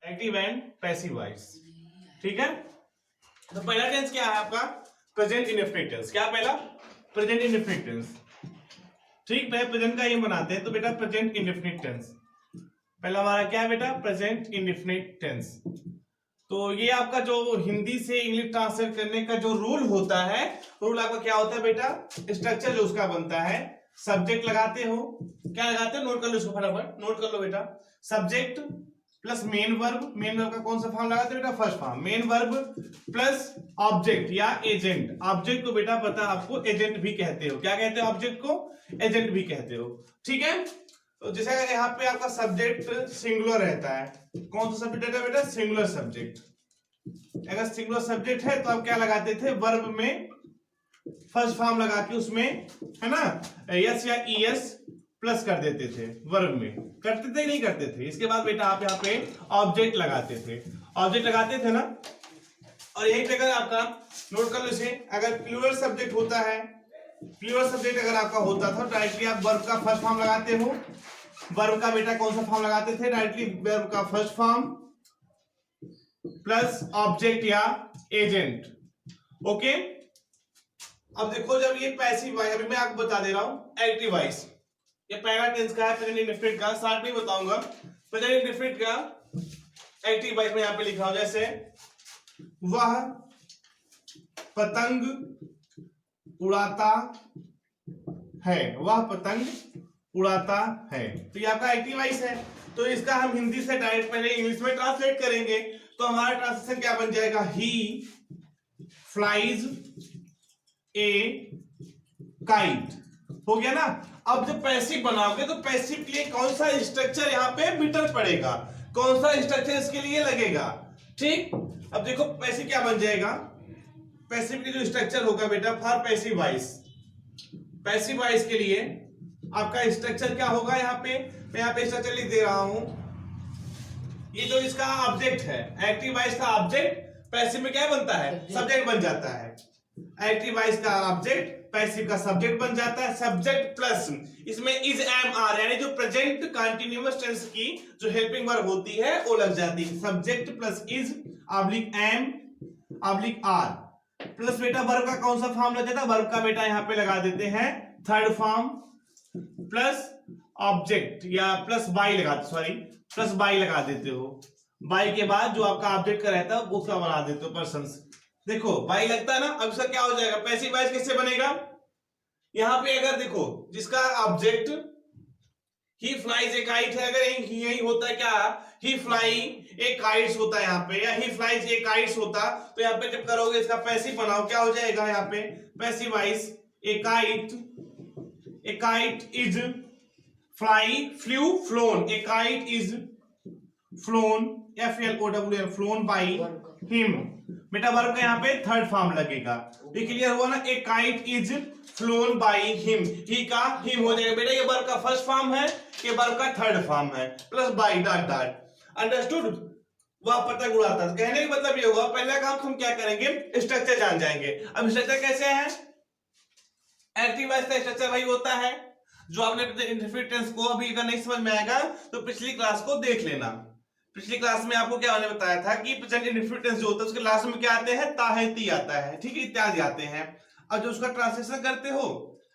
Active and passive voice. ठीक है, तो पहला टेंस क्या है आपका? Present indefinite tense. क्या पहला? Present indefinite tense. ठीक है, प्रेजेंट का ये बनाते हैं तो बेटा प्रेजेंट इंडेफिनिट टेंस पहला हमारा क्या है बेटा? Present indefinite tense. तो ये आपका जो हिंदी से इंग्लिश ट्रांसलेट करने का जो रूल होता है, रूल आपका क्या होता है बेटा? स्ट्रक्चर जो उसका बनता है, सब्जेक्ट लगाते हो, क्या लगाते हो? नोट कर लो इसको, फटाफट नोट कर लो बेटा। Subject plus main verb, main verb का कौन सा फॉर्म लगाते हो बेटा? First form. Main verb plus object या एजेंट। ऑब्जेक्ट को बेटा पता आपको एजेंट भी कहते हो। क्या कहते हो ऑब्जेक्ट को? एजेंट भी कहते हो। ठीक है, तो जैसे अगर यहाँ पे आपका सब्जेक्ट सिंगुलर रहता है, कौन सा सब्जेक्ट रहता है बेटा? Singular subject. अगर सिंगुलर सब्जेक्ट है तो आप क्या लगाते थे? वर्ब में फर्स्ट फॉर्म लगा के उसमें, है ना, यस या ईएस प्लस कर देते थे। वर्ब में करते थे नहीं करते थे? इसके बाद बेटा आप यहाँ पे ऑब्जेक्ट लगाते थे। ऑब्जेक्ट लगाते थे ना, और यही पे अगर आपका नोट कर लो इसे, अगर प्लूरल सब्जेक्ट होता है, प्लूरल सब्जेक्ट अगर आपका होता था, डायरेक्टली आप वर्ब का फर्स्ट फॉर्म लगाते हो। वर्ब का बेटा कौन सा फॉर्म लगाते थे? डायरेक्टली वर्ब का फर्स्ट फॉर्म प्लस ऑब्जेक्ट या एजेंट। ओके, अब देखो जब ये पैसिव वॉइस, अभी मैं आपको बता दे रहा हूं एक्टिव वॉइस, ये पहला टेंस का है, प्रेजेंट इंडेफिनिट का। साथ में बताऊंगा प्रेजेंट इंडेफिनिट का एक्टिव वॉइस में यहां पे लिखा हूं, जैसे वह पतंग उड़ाता है, वह पतंग उड़ाता है, तो ये आपका एक्टिव वॉइस है। तो इसका हम हिंदी से डायरेक्ट पहले इंग्लिश में ट्रांसलेट करेंगे, तो हमारा ट्रांसलेशन क्या बन जाएगा? ही फ्लाइज ए काइट। हो गया ना। अब जब पैसिव बनाओगे तो पैसिव के लिए कौन सा स्ट्रक्चर यहाँ पे बिटर पड़ेगा, कौन सा स्ट्रक्चर इसके लिए लगेगा? ठीक, अब देखो पैसिव क्या बन जाएगा? पैसिव की जो स्ट्रक्चर होगा बेटा for passive voice, passive voice के लिए आपका स्ट्रक्चर क्या होगा? यहाँ पे मैं यहाँ पे स्ट्रक्चर लिख दे रहा हूं। ये जो इसका ऑब्जेक्ट है, एक्टिव वॉइस का ऑब्जेक्ट पैसिव में क्या बनता है? सब्जेक्ट बन जाता है। एक्टिव वॉइस का ऑब्जेक्ट पैसिव का सब्जेक्ट बन जाता है। सब्जेक्ट प्लस इसमें इज एम आर, यानी जो प्रेजेंट कंटीन्यूअस टेंस की जो हेल्पिंग वर्ब होती है वो लग जाती है। Subject plus is oblique am oblique are plus बेटा वर्ब का कौन सा फॉर्म लग जाता है? वर्ब का बेटा यहाँ पे लगा देते हैं थर्ड फॉर्म प्लस ऑब्जेक्ट या प्लस बाई लगा, सॉरी प्लस बाई लगा देते हो। बाई के बाद जो आपका ऑब्जेक्ट का रहता है उसका बना देते हो पर्सन। देखो बाई लगता है ना, अब इसका क्या हो जाएगा? पैसिव वॉइस कैसे बनेगा? यहां पे अगर देखो जिसका ऑब्जेक्ट ही फ्लाइज ए काइट है, अगर यही होता है क्या? ही फ्लाई ए काइट्स होता है यहाँ पे, या ही फ्लाइज ए काइट्स होता, तो यहाँ पे जब करोगे इसका पैसिव बनाओ, क्या हो जाएगा यहाँ पे? Passive voice A kite is fly flu phloem, A kite is phloem FLOWN phloem by him. बेटा वर्ब का यहाँ पे थर्ड फॉर्म लगेगा। ये क्लियर हुआ ना? A kite is flown by him, he का हिम हो जाएगा। बेटा ये वर्ब का फर्स्ट फॉर्म है, ये वर्ब का थर्ड फॉर्म है, plus by dot dot. Understood? वह पतंग उड़ाता है। कहने का मतलब ये होगा, पहला काम हम क्या करेंगे? स्ट्रक्चर जान जाएंगे। अब स्ट्रक्चर कैसे है? एक्टिव वॉइस का स्ट्रक्चर वही होता है जो आपने इंडेफिनिट टेंस को, अभी अगर नहीं समझ में आएगा तो पिछली क्लास को देख लेना। पिछली क्लास में आपको क्या मैंने बताया था कि प्रेजेंट इंडेफिनिट टेंस जो होता है उसके लास्ट में क्या आते हैं? ता है ती आता है, ठीक है, इत्यादि आते हैं। अब जो उसका ट्रांसलेशन करते हो,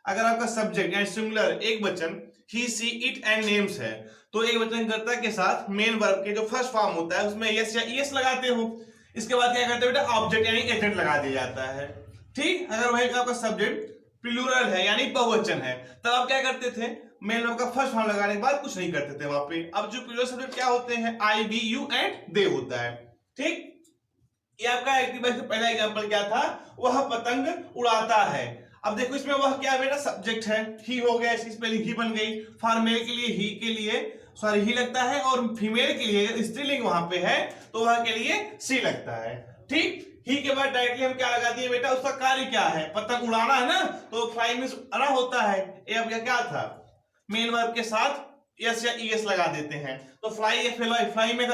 अगर आपका सब्जेक्ट यानी सिंगुलर एक वचन ही सी इट एंड नेम्स है, तो एक वचन कर्ता के साथ मेन वर्ब के जो फर्स्ट फॉर्म होता है उसमें यस या ईएस लगाते हो। इसके बाद क्या करते हो बेटा? ऑब्जेक्ट यानी एजेंट लगा दिया जाता है। ठीक, अगर वही आपका सब्जेक्ट प्लूरल है यानी बहुवचन है, तब आप क्या करते थे? मेन वर्ब का फर्स्ट फॉर्म लगाने के बाद कुछ नहीं करते थे वहां पे। अब जो प्लूरल सब्जेक्ट क्या होते हैं? आई, वी, यू एंड दे होता है। ठीक, ये आपका एक्टिव वॉइस का पहला एग्जांपल क्या था? वह पतंग उड़ाता है। अब देखो इसमें वह क्या है बेटा? सब्जेक्ट है, ही हो गया, इसकी स्पेलिंग ही बन गई। फॉर मेल के लिए ही के लिए सॉरी ही लगता है, और फीमेल के लिए स्त्रीलिंग वहां पे है तो वह के लिए सी लगता है। ठीक, ही के बाद डायरेक्टली हम क्या लगा दिए बेटा? उसका कार्य क्या है? पतंग उड़ाना है ना, तो फ्लाई मींस उड़ा होता है। ये अब क्या था? मेन वर्ब के साथ यस या ईएस लगा देते हैं, तो फ्लाई FLY, फ्लाई में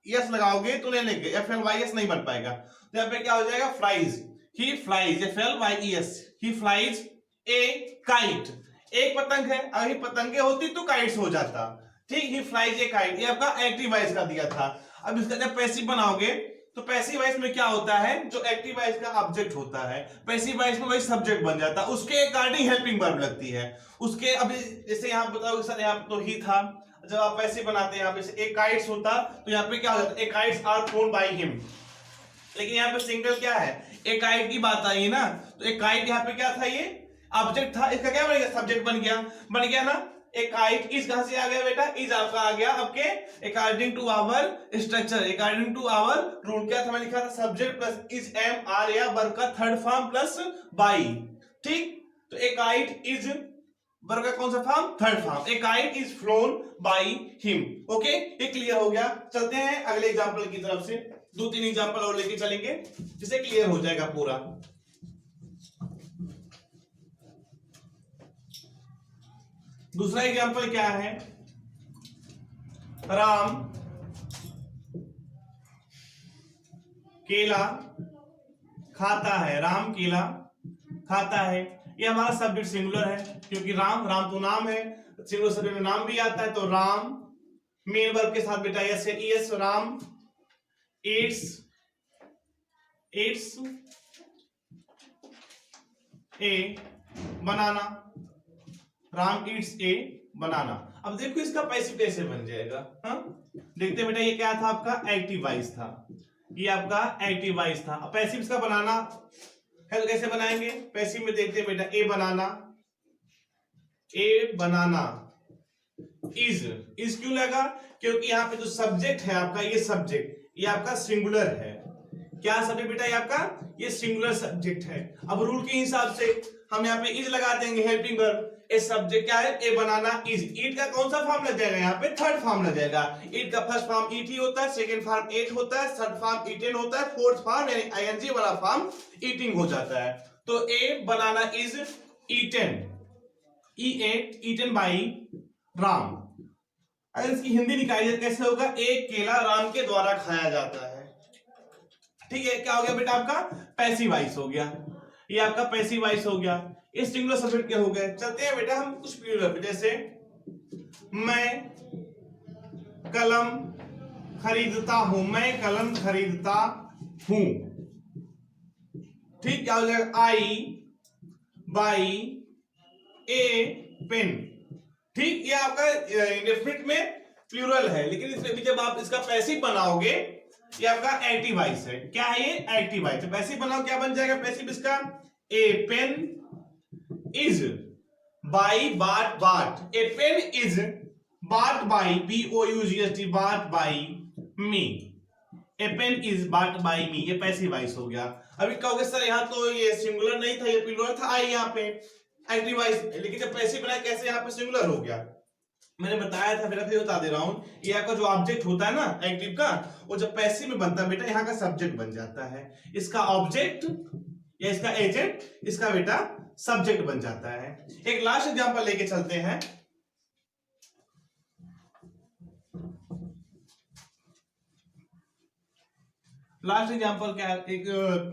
यस लगाओगे तो नहीं लेंगे, FLYS नहीं बन पाएगा। तो यहाँ पे क्या हो जाएगा? फ्लाइज, ही फ्लाइज FLYES, ही फ्लाइज ए काइट। एक पतंग है, अगर पतंगे होती तो काइट्स हो जाता। ठीक, ही फ्लाइज ए काइट, ये आपका एक्टिव वॉइस का दिया था। अब इसका जब पैसिव बनाओगे तो पैसिव वॉइस में क्या होता है, जो एक्टिव वॉइस का ऑब्जेक्ट होता है, पैसिव वॉइस में वही सब्जेक्ट बन जाता है, उसके अकॉर्डिंग हेल्पिंग वर्ब लगती है उसके। अभी जैसे यहाँ बताओ सर यहाँ तो ही था, जब आप पैसिव बनाते हैं यहाँ पे एक काइट्स होता तो यहाँ पे क्या हो जाता है, a kites are flown by him, लेकिन यहाँ पे सिंगल क्या है, एक काइट की बात आई ना, तो एक काइट यहाँ पे क्या था, ये ऑब्जेक्ट था, इसका क्या बन गया, सब्जेक्ट बन गया ना। एक काइट इज कहां से आ गया बेटा, इज आपका आ गया आपके according to our structure, according to our rule, क्या था, मैंने लिखा था subject plus is am are या वर्ब का थर्ड फॉर्म प्लस बाई, ठीक। तो एक काइट इज वर्ब का कौन सा फॉर्म, third form, a kite is flown by him. Okay, ये क्लियर हो गया। चलते हैं अगले एग्जांपल की तरफ से, 2-3 एग्जांपल और लेके चलेंगे जिससे क्लियर हो जाएगा पूरा। दूसरा एग्जांपल क्या है, राम केला खाता है, राम केला खाता है, ये हमारा सब्जेक्ट सिंगुलर है क्योंकि राम तो नाम है, सिंगुलर सब्जेक्ट में नाम भी आता है, तो राम मेन वर्ब के साथ बेटा यस है, yes Ram it's a banana, Ram it's a banana. अब देखो इसका पैसिव कैसे बन जाएगा, हाँ देखते बेटा, ये क्या था आपका एक्टिव वॉइस था, ये आपका एक्टिव वॉइस था। अब पैसिव इसका बनाना है तो कैसे बनाएंगे, पैसिव में देखते बेटा, ए बनाना इज क्यों लगा, क्योंकि यहाँ पे जो सब्जेक्ट है आपका, ये सब्जेक्ट ये आपका सिंगुलर है, क्या सब्जेक्ट बेटा, ये आपका ये सिंगुलर सब्जेक्ट है। अब रूल के हिसाब से हम यहाँ पे इज लगा देंगे, हेल्पिंग वर्ब, ए सब्जेक्ट क्या है, ए बनाना इज, ईट का कौन सा फॉर्म लग जाएगा, यहाँ पे थर्ड फॉर्म लग जाएगा। ईट का फर्स्ट फॉर्म ईट ही होता है, सेकंड फॉर्म एट होता है, थर्ड फॉर्म ईटेन होता है, फोर्थ फॉर्म यानी आईएनजी वाला फॉर्म ईटिंग हो जाता है। तो ए बनाना इज ईटेन बाय राम। अगर इसकी हिंदी निकाली कैसे होगा, एक केला राम के द्वारा खाया जाता है, ठीक है। क्या हो गया बेटा, आपका पैसिव वॉइस हो गया, ये आपका पैसिव वॉइस हो गया, ये सिंगुलर सब्जेक्ट के हो गए। चलते हैं बेटा हम कुछ प्लूरल पे, जैसे मैं कलम खरीदता हूं, मैं कलम खरीदता हूं, ठीक। क्या हो जाएगा, आई बाई ए पेन, ठीक। ये आपका इंडेफिनिट में प्लूरल है, लेकिन इसमें भी जब आप इसका पैसिव बनाओगे, ये आपका एक्टिव वॉइस है, क्या है ये, एक्टिव वॉइस। पैसिव बनाओ क्या बन जाएगा पैसिव इसका, ए pen is by bought, a pen is bought by BOUGHT bought by me, a pen is bought by me, ये पैसिव वॉइस हो गया। अभी कहोगे सर यहाँ तो ये सिंगुलर नहीं था, ये प्लूरल था, आई यहाँ पे एक्टिव वॉइस, लेकिन जब पैसिव बनाया कैसे यहाँ पे सिंगुलर हो गया, मैंने बताया था, मेरा फिर बता दे रहा हूं, ये आपका जो ऑब्जेक्ट होता है ना एक्टिव का, वो जब पैसिव में बनता है बेटा, यहाँ का सब्जेक्ट बन जाता है, इसका ऑब्जेक्ट या इसका एजेंट, इसका बेटा सब्जेक्ट बन जाता है। एक लास्ट एग्जांपल लेके चलते हैं, लास्ट एग्जांपल क्या है, एक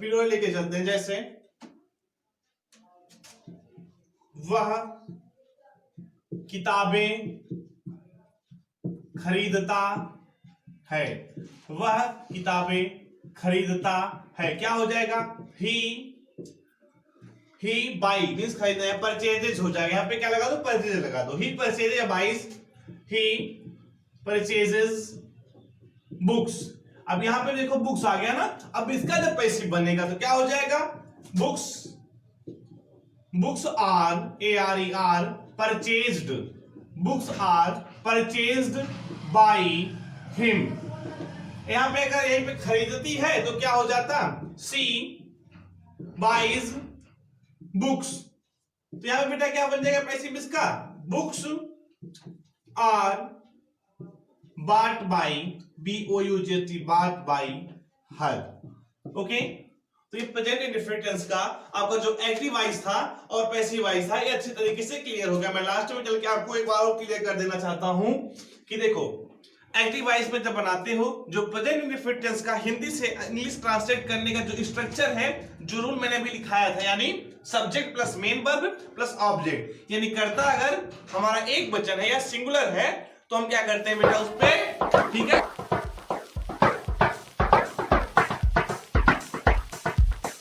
प्लूरल लेके चलते हैं, जैसे वह किताबें खरीदता है, वह किताबें खरीदता है, क्या हो जाएगा, ही बाई मींस खरीदना है, परचेजेस हो जाएगा, यहाँ पे क्या लगा दो, परचेजेस लगा दो, ही परचेजेस या बाइस, ही परचेजेस बुक्स। अब यहाँ पे देखो बुक्स आ गया ना, अब इसका जब पैसिव बनेगा तो क्या हो जाएगा, books are ARER purchased, books are purchased by him. यहां पे अगर यहीं पे खरीदती है तो क्या हो जाता, सी बाइज बुक्स, तो यहां पे बेटा क्या बन जाएगा पैसिव इसका, बुक्स आर बाट by BOUGHT bought by her. Okay, तो ये प्रेजेंट इंडेफिनिट टेंस का आपका जो एक्टिव वॉइस था और पैसिव वॉइस था, ये अच्छे तरीके से क्लियर हो गया। मैं लास्ट में चल के आपको एक बार और क्लियर कर देना चाहता हूं कि देखो एक्टिव वॉइस में जब बनाते हो, जो प्रेजेंट इंडेफिनिट टेंस का हिंदी से इंग्लिश ट्रांसलेट करने का जो स्ट्रक्चर है, जो रूल मैंने अभी लिखाया था, यानी subject plus main verb plus object, यानी कर्ता अगर हमारा एक वचन है या सिंगुलर है तो हम क्या करते हैं बेटा, उस पे